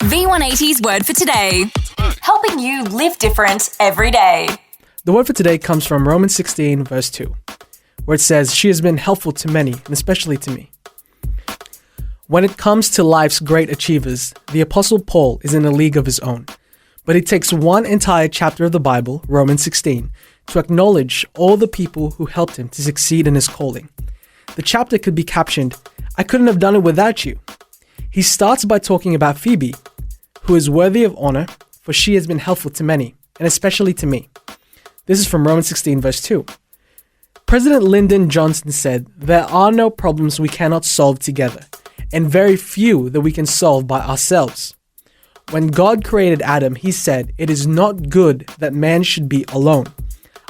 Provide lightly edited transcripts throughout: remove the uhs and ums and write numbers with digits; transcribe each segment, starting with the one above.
V180's word for today. Helping you live different every day. The word for today comes from Romans 16, verse 2, where it says, "She has been helpful to many, and especially to me." When it comes to life's great achievers, the Apostle Paul is in a league of his own. But he takes one entire chapter of the Bible, Romans 16, to acknowledge all the people who helped him to succeed in his calling. The chapter could be captioned, "I couldn't have done it without you." He starts by talking about Phoebe, who is worthy of honor, for she has been helpful to many, and especially to me. This is from Romans 16, verse 2. President Lyndon Johnson said, "There are no problems we cannot solve together, and very few that we can solve by ourselves." When God created Adam, he said, "It is not good that man should be alone.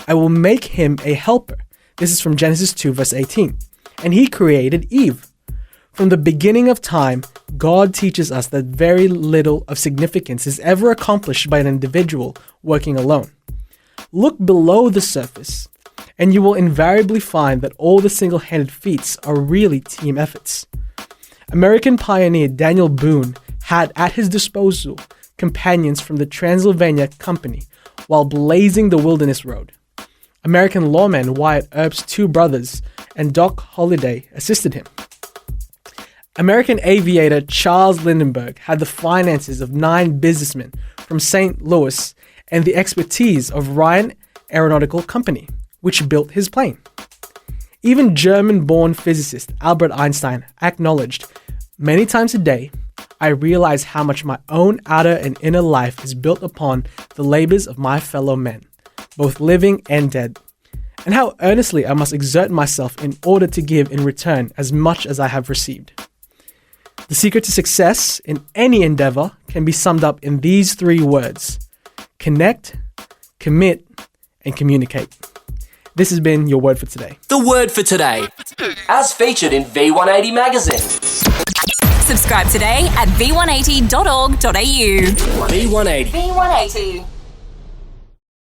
I will make him a helper." This is from Genesis 2, verse 18. And he created Eve. From the beginning of time, God teaches us that very little of significance is ever accomplished by an individual working alone. Look below the surface, and you will invariably find that all the single-handed feats are really team efforts. American pioneer Daniel Boone had at his disposal companions from the Transylvania Company while blazing the Wilderness Road. American lawman Wyatt Earp's two brothers and Doc Holliday assisted him. American aviator Charles Lindbergh had the finances of 9 businessmen from St. Louis and the expertise of Ryan Aeronautical Company, which built his plane. Even German-born physicist Albert Einstein acknowledged, "Many times a day, I realize how much my own outer and inner life is built upon the labors of my fellow men, both living and dead, and how earnestly I must exert myself in order to give in return as much as I have received." The secret to success in any endeavor can be summed up in these 3 words: connect, commit, and communicate. This has been your word for today. The word for today, as featured in V180 magazine. Subscribe today at v180.org.au. V180. V180.